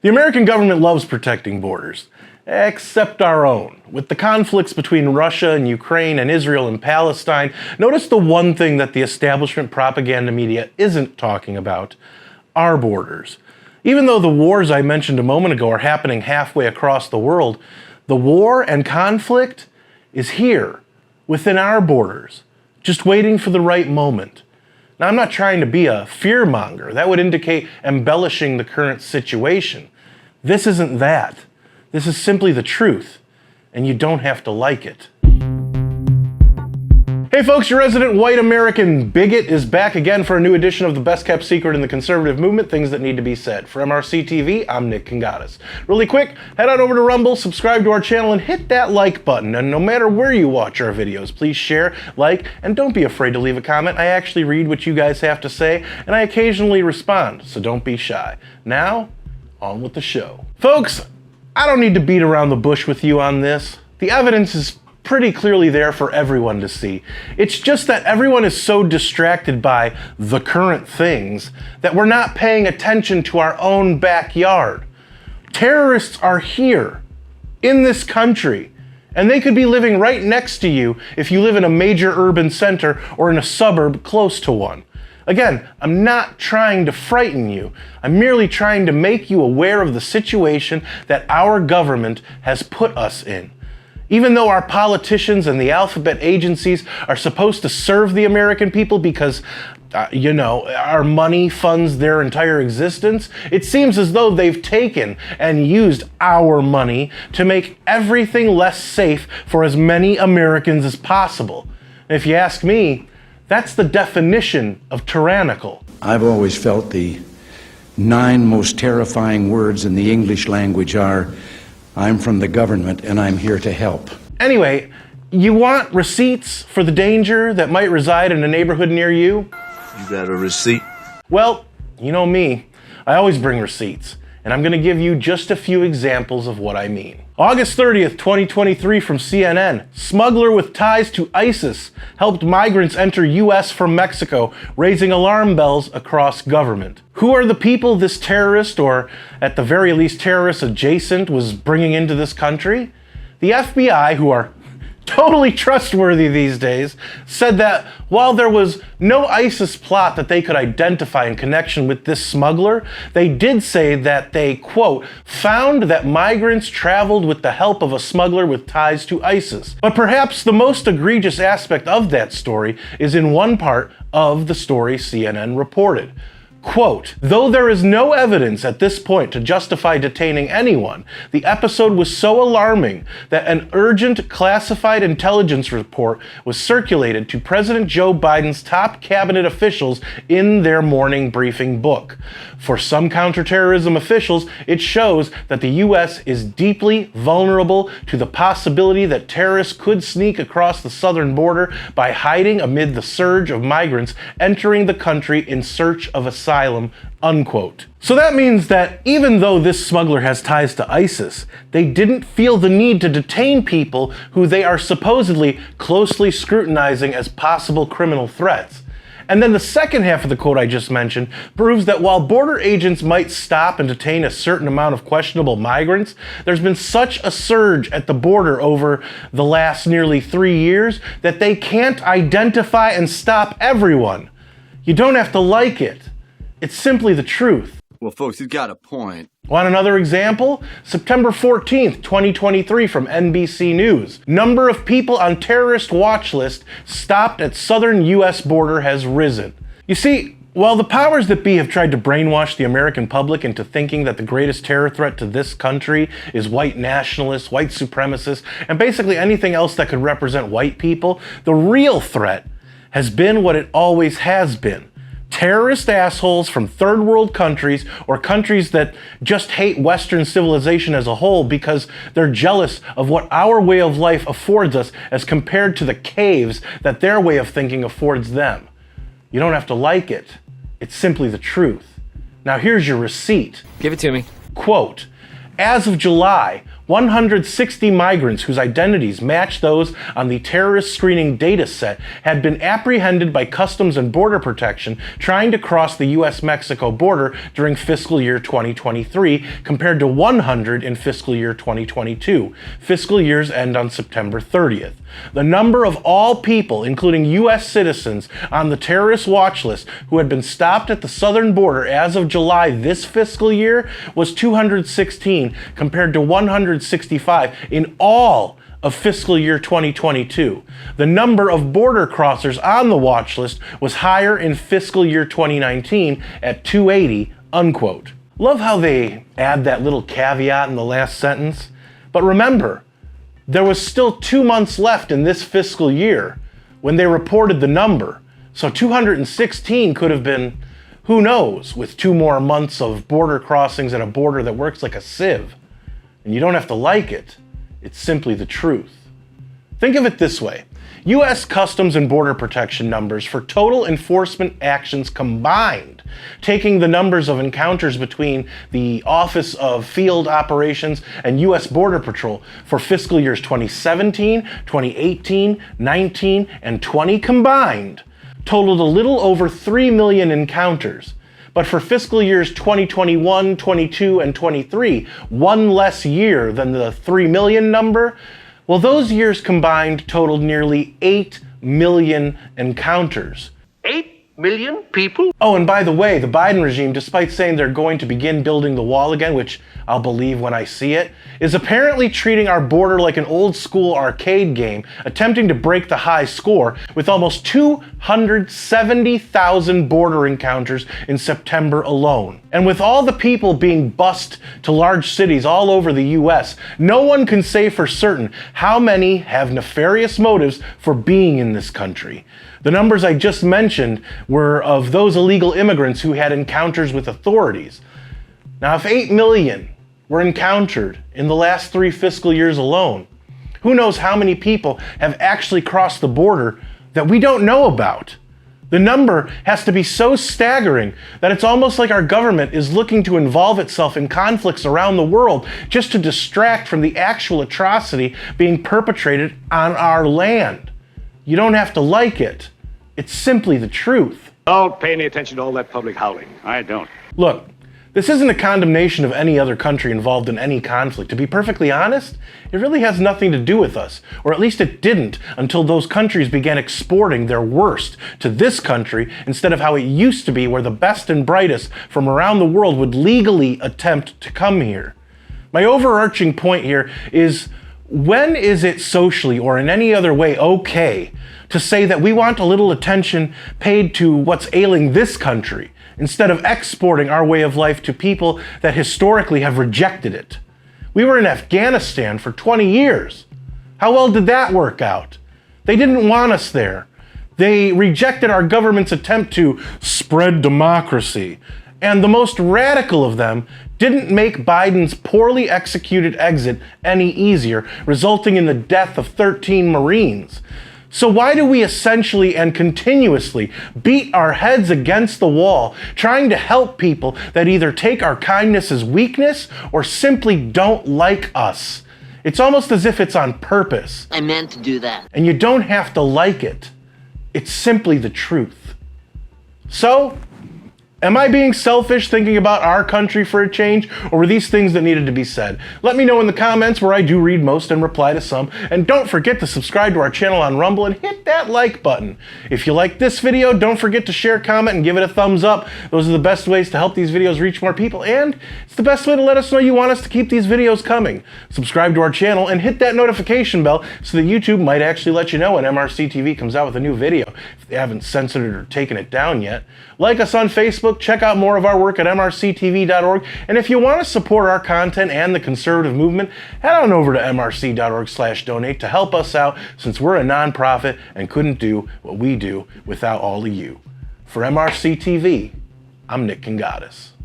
The American government loves protecting borders, except our own. With the conflicts between Russia and Ukraine and Israel and Palestine, notice the one thing that the establishment propaganda media isn't talking about: our borders. Even though the wars I mentioned a moment ago are happening halfway across the world, the war and conflict is here, within our borders, just waiting for the right moment. Now, I'm not trying to be a fearmonger. That would indicate embellishing the current situation. This isn't that. This is simply the truth, and you don't have to like it. Hey folks, your resident white American bigot is back again for a new edition of the best kept secret in the conservative movement, things that need to be said. For MRC-TV, I'm Nick Kangadis. Really quick, head on over to Rumble, subscribe to our channel, and hit that like button. And no matter where you watch our videos, please share, like, and don't be afraid to leave a comment. I actually read what you guys have to say, and I occasionally respond, so don't be shy. Now, on with the show. Folks, I don't need to beat around the bush with you on this. The evidence is pretty clearly there for everyone to see. It's just that everyone is so distracted by the current things that we're not paying attention to our own backyard. Terrorists are here, in this country, and they could be living right next to you if you live in a major urban center or in a suburb close to one. Again, I'm not trying to frighten you. I'm merely trying to make you aware of the situation that our government has put us in. Even though our politicians and the alphabet agencies are supposed to serve the American people because, our money funds their entire existence, it seems as though they've taken and used our money to make everything less safe for as many Americans as possible. And if you ask me, that's the definition of tyrannical. I've always felt the 9 most terrifying words in the English language are, I'm from the government and I'm here to help. Anyway, you want receipts for the danger that might reside in a neighborhood near you? You got a receipt? Well, you know me. I always bring receipts, and I'm going to give you just a few examples of what I mean. August 30th, 2023 from CNN. Smuggler with ties to ISIS helped migrants enter U.S. from Mexico, raising alarm bells across government. Who are the people this terrorist, or at the very least terrorist adjacent, was bringing into this country? The FBI, who are totally trustworthy these days, said that while there was no ISIS plot that they could identify in connection with this smuggler, they did say that they, quote, found that migrants traveled with the help of a smuggler with ties to ISIS. But perhaps the most egregious aspect of that story is in one part of the story CNN reported. Quote, though there is no evidence at this point to justify detaining anyone, the episode was so alarming that an urgent classified intelligence report was circulated to President Joe Biden's top cabinet officials in their morning briefing book. For some counterterrorism officials, it shows that the U.S. is deeply vulnerable to the possibility that terrorists could sneak across the southern border by hiding amid the surge of migrants entering the country in search of asylum, unquote. So that means that even though this smuggler has ties to ISIS, they didn't feel the need to detain people who they are supposedly closely scrutinizing as possible criminal threats. And then the second half of the quote I just mentioned proves that while border agents might stop and detain a certain amount of questionable migrants, there's been such a surge at the border over the last nearly 3 years that they can't identify and stop everyone. You don't have to like it. It's simply the truth. Well, folks, he's got a point. Want another example? September 14th, 2023 from NBC News. Number of people on terrorist watch list stopped at southern U.S. border has risen. You see, while the powers that be have tried to brainwash the American public into thinking that the greatest terror threat to this country is white nationalists, white supremacists, and basically anything else that could represent white people, the real threat has been what it always has been. Terrorist assholes from third world countries or countries that just hate Western civilization as a whole because they're jealous of what our way of life affords us as compared to the caves that their way of thinking affords them. You don't have to like it. It's simply the truth. Now here's your receipt. Give it to me. Quote, as of July, 160 migrants whose identities match those on the terrorist screening data set had been apprehended by Customs and Border Protection trying to cross the U.S.-Mexico border during fiscal year 2023, compared to 100 in fiscal year 2022. Fiscal years end on September 30th. The number of all people, including U.S. citizens, on the terrorist watch list who had been stopped at the southern border as of July this fiscal year was 216, compared to 165 in all of fiscal year 2022. The number of border crossers on the watch list was higher in fiscal year 2019 at 280, unquote. Love how they add that little caveat in the last sentence. But remember, there was still 2 months left in this fiscal year when they reported the number. So 216 could have been, who knows, with 2 more months of border crossings at a border that works like a sieve. And you don't have to like it. It's simply the truth. Think of it this way. U.S. Customs and Border Protection numbers for total enforcement actions combined, taking the numbers of encounters between the Office of Field Operations and U.S. Border Patrol for fiscal years 2017, 2018, 19, and 20 combined, totaled a little over 3 million encounters. But for fiscal years 2021, 22, and 23, one less year than the 3 million number, well, those years combined totaled nearly 8 million encounters. 8 million people? Oh, and by the way, the Biden regime, despite saying they're going to begin building the wall again, which I'll believe when I see it, is apparently treating our border like an old school arcade game, attempting to break the high score with almost 270,000 border encounters in September alone. And with all the people being bused to large cities all over the US, no one can say for certain how many have nefarious motives for being in this country. The numbers I just mentioned were of those illegal immigrants who had encounters with authorities. Now, if 8 million were encountered in the last 3 fiscal years alone, who knows how many people have actually crossed the border that we don't know about? The number has to be so staggering that it's almost like our government is looking to involve itself in conflicts around the world just to distract from the actual atrocity being perpetrated on our land. You don't have to like it. It's simply the truth. Don't pay any attention to all that public howling. I don't. Look, this isn't a condemnation of any other country involved in any conflict. To be perfectly honest, it really has nothing to do with us, or at least it didn't until those countries began exporting their worst to this country instead of how it used to be, where the best and brightest from around the world would legally attempt to come here. My overarching point here is, when is it socially or in any other way okay to say that we want a little attention paid to what's ailing this country instead of exporting our way of life to people that historically have rejected it? We were in Afghanistan for 20 years. How well did that work out? They didn't want us there. They rejected our government's attempt to spread democracy. And the most radical of them didn't make Biden's poorly executed exit any easier, resulting in the death of 13 Marines. So why do we essentially and continuously beat our heads against the wall, trying to help people that either take our kindness as weakness or simply don't like us? It's almost as if it's on purpose. I meant to do that. And you don't have to like it. It's simply the truth. So, am I being selfish thinking about our country for a change, or were these things that needed to be said? Let me know in the comments, where I do read most and reply to some. And don't forget to subscribe to our channel on Rumble and hit that like button. If you like this video, don't forget to share, comment, and give it a thumbs up. Those are the best ways to help these videos reach more people, and it's the best way to let us know you want us to keep these videos coming. Subscribe to our channel and hit that notification bell so that YouTube might actually let you know when MRC-TV comes out with a new video, if they haven't censored it or taken it down yet. Like us on Facebook, check out more of our work at MRCTV.org, and if you want to support our content and the conservative movement, head on over to MRC.org/donate to help us out, since we're a nonprofit and couldn't do what we do without all of you. For MRC TV, I'm Nick Kangadis.